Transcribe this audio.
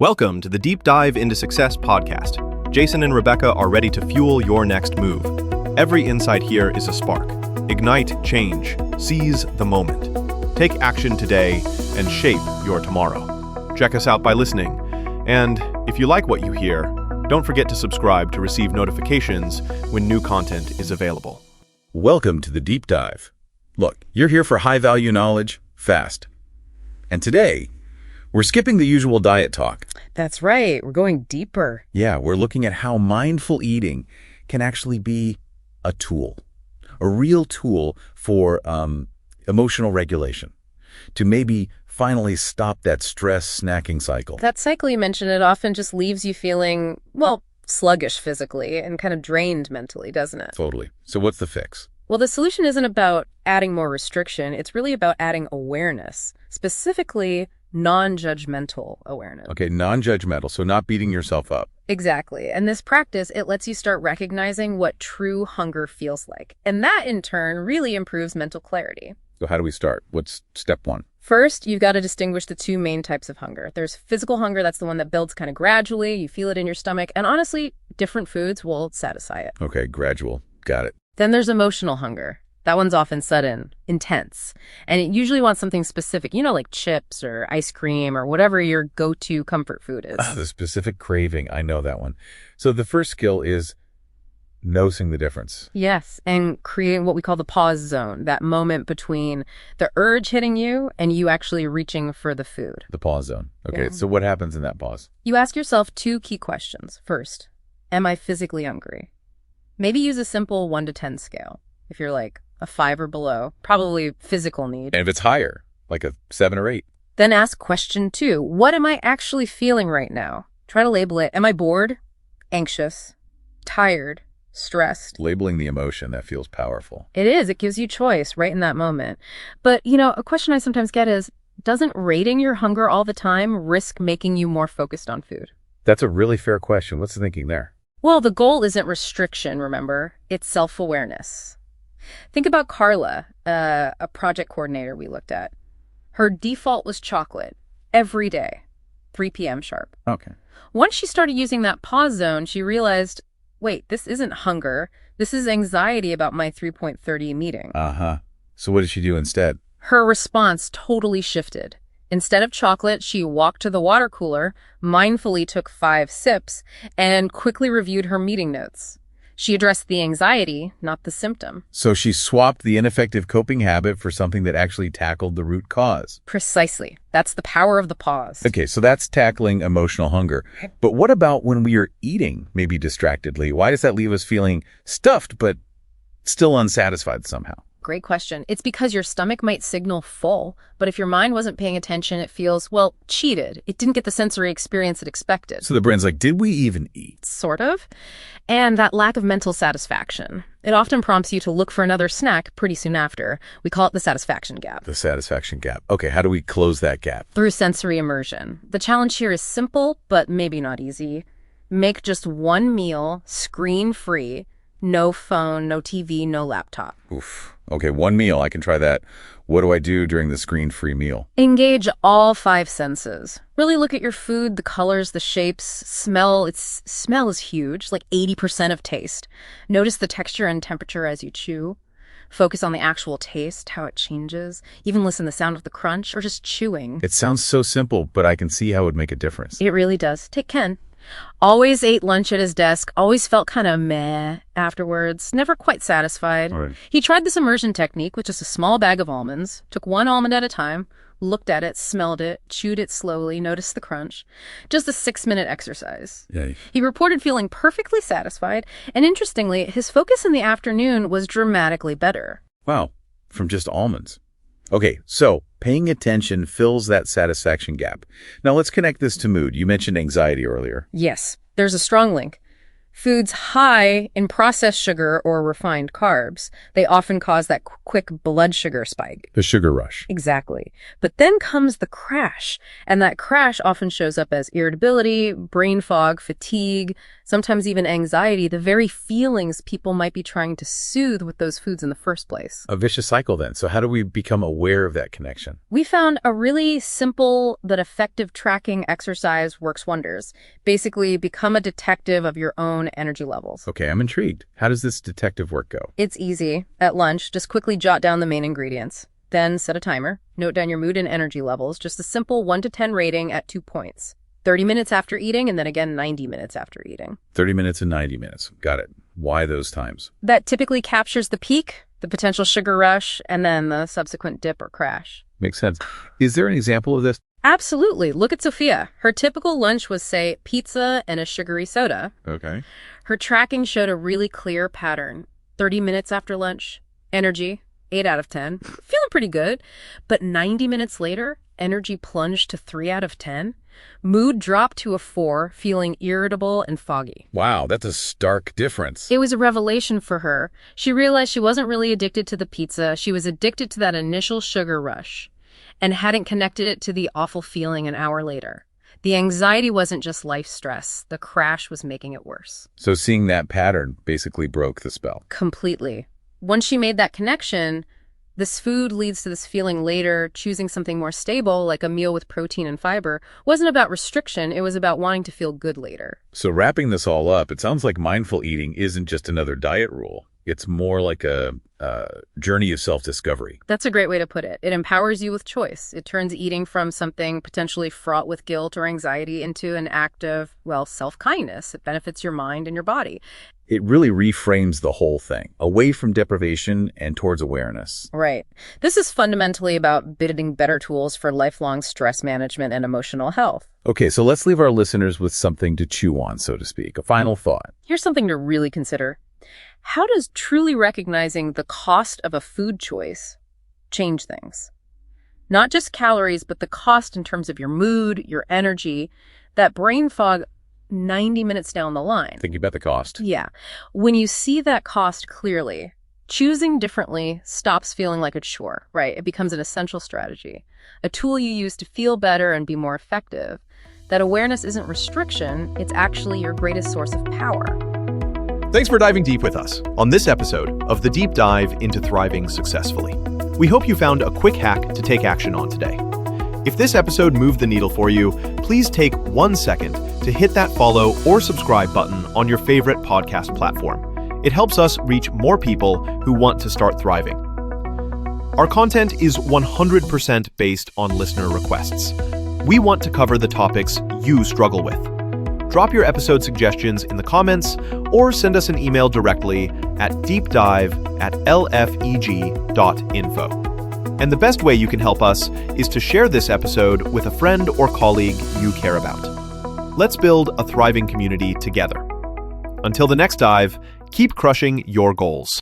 Welcome to the Deep Dive into Success podcast. Jason and Rebecca are ready to fuel your next move. Every insight here is a spark. Ignite change. Seize the moment. Take action today and shape your tomorrow. Check us out by listening. And if you like what you hear, don't forget to subscribe to receive notifications when new content is available. Welcome to the Deep Dive. Look, you're here for high-value knowledge, fast. And today, we're skipping the usual diet talk. That's right. We're going deeper. Yeah, we're looking at how mindful eating can actually be a tool, a real tool for emotional regulation, to maybe finally stop that stress snacking cycle. That cycle you mentioned, it often just leaves you feeling, sluggish physically and kind of drained mentally, doesn't it? Totally. So what's the fix? Well, the solution isn't about adding more restriction. It's really about adding awareness, specifically non-judgmental awareness. Okay, non-judgmental, so not beating yourself up. Exactly. And this practice, it lets you start recognizing what true hunger feels like. And that, in turn, really improves mental clarity. So how do we start? What's step one? First, you've got to distinguish the two main types of hunger. There's physical hunger, that's the one that builds kind of gradually. You feel it in your stomach. And honestly, different foods will satisfy it. Okay, gradual. Got it. Then there's emotional hunger. That one's often sudden, intense, and it usually wants something specific, like chips or ice cream or whatever your go-to comfort food is. The specific craving, I know that one. So the first skill is noticing the difference. Yes, and creating what we call the pause zone, that moment between the urge hitting you and you actually reaching for the food. The pause zone. Okay, Yeah. So what happens in that pause? You ask yourself two key questions. First, am I physically hungry? Maybe use a simple 1 to 10 scale. If you're like a 5 or below, probably physical need. And if it's higher, like a 7 or 8. Then ask question 2. What am I actually feeling right now? Try to label it. Am I bored, anxious, tired, stressed? Labeling the emotion, that feels powerful. It is. It gives you choice right in that moment. But, a question I sometimes get is, doesn't rating your hunger all the time risk making you more focused on food? That's a really fair question. What's the thinking there? Well, the goal isn't restriction, remember? It's self-awareness. Think about Carla, a project coordinator we looked at. Her default was chocolate every day, 3 p.m. sharp. Okay. Once she started using that pause zone, she realized, wait, this isn't hunger. This is anxiety about my 3:30 meeting. Uh-huh. So what did she do instead? Her response totally shifted. Instead of chocolate, she walked to the water cooler, mindfully took 5 sips, and quickly reviewed her meeting notes. She addressed the anxiety, not the symptom. So she swapped the ineffective coping habit for something that actually tackled the root cause. Precisely. That's the power of the pause. Okay, so that's tackling emotional hunger. But what about when we are eating, maybe distractedly? Why does that leave us feeling stuffed but still unsatisfied somehow? Great question. It's because your stomach might signal full, but if your mind wasn't paying attention, it feels, cheated. It didn't get the sensory experience it expected. So the brain's like, did we even eat? Sort of. And that lack of mental satisfaction. It often prompts you to look for another snack pretty soon after. We call it the satisfaction gap. The satisfaction gap. Okay, how do we close that gap? Through sensory immersion. The challenge here is simple, but maybe not easy. Make just one meal, screen-free, no phone, no TV, no laptop. Oof. Okay, one meal, I can try that. What do I do during the screen-free meal? Engage all 5 senses. Really look at your food, the colors, the shapes, smell. Smell is huge, like 80% of taste. Notice the texture and temperature as you chew. Focus on the actual taste, how it changes. Even listen to the sound of the crunch or just chewing. It sounds so simple, but I can see how it would make a difference. It really does. Take Ken. Always ate lunch at his desk, always felt kind of meh afterwards, never quite satisfied. Right. He tried this immersion technique with just a small bag of almonds, took 1 almond at a time, looked at it, smelled it, chewed it slowly, noticed the crunch. Just a 6-minute exercise. Yay. He reported feeling perfectly satisfied, and interestingly, his focus in the afternoon was dramatically better. Wow, from just almonds. Okay, so paying attention fills that satisfaction gap. Now let's connect this to mood. You mentioned anxiety earlier. Yes, there's a strong link. Foods high in processed sugar or refined carbs, they often cause that quick blood sugar spike. The sugar rush. Exactly. But then comes the crash, and that crash often shows up as irritability, brain fog, fatigue, sometimes even anxiety, the very feelings people might be trying to soothe with those foods in the first place. A vicious cycle then. So how do we become aware of that connection? We found a really simple but effective tracking exercise works wonders. Basically, become a detective of your own energy levels. Okay, I'm intrigued. How does this detective work go? It's easy. At lunch, just quickly jot down the main ingredients. Then set a timer. Note down your mood and energy levels. Just a simple 1 to 10 rating at 2 points. 30 minutes after eating, and then again 90 minutes after eating. 30 minutes and 90 minutes. Got it. Why those times? That typically captures the peak, the potential sugar rush, and then the subsequent dip or crash. Makes sense. Is there an example of this? Absolutely. Look at Sophia. Her typical lunch was, say, pizza and a sugary soda. Okay. Her tracking showed a really clear pattern. 30 minutes after lunch, energy, 8 out of 10. Feeling pretty good. But 90 minutes later, energy plunged to 3 out of 10. Mood dropped to a 4, feeling irritable and foggy. Wow, that's a stark difference. It was a revelation for her. She realized she wasn't really addicted to the pizza. She was addicted to that initial sugar rush and hadn't connected it to the awful feeling an hour later. The anxiety wasn't just life stress. The crash was making it worse. So seeing that pattern basically broke the spell. Completely. Once she made that connection, this food leads to this feeling later. Choosing something more stable, like a meal with protein and fiber, wasn't about restriction. It was about wanting to feel good later. So wrapping this all up, it sounds like mindful eating isn't just another diet rule. It's more like a journey of self-discovery. That's a great way to put it. It empowers you with choice. It turns eating from something potentially fraught with guilt or anxiety into an act of, well, self-kindness. It benefits your mind and your body. It really reframes the whole thing, away from deprivation and towards awareness. Right. This is fundamentally about building better tools for lifelong stress management and emotional health. Okay, so let's leave our listeners with something to chew on, so to speak. A final thought. Here's something to really consider. How does truly recognizing the cost of a food choice change things? Not just calories, but the cost in terms of your mood, your energy, that brain fog 90 minutes down the line. Thinking about the cost. Yeah. When you see that cost clearly, choosing differently stops feeling like a chore, right? It becomes an essential strategy, a tool you use to feel better and be more effective. That awareness isn't restriction, it's actually your greatest source of power. Thanks for diving deep with us on this episode of the Deep Dive into Thriving Successfully. We hope you found a quick hack to take action on today. If this episode moved the needle for you, please take 1 second to hit that follow or subscribe button on your favorite podcast platform. It helps us reach more people who want to start thriving. Our content is 100% based on listener requests. We want to cover the topics you struggle with. Drop your episode suggestions in the comments or send us an email directly at deepdive@lfeg.info. And the best way you can help us is to share this episode with a friend or colleague you care about. Let's build a thriving community together. Until the next dive, keep crushing your goals.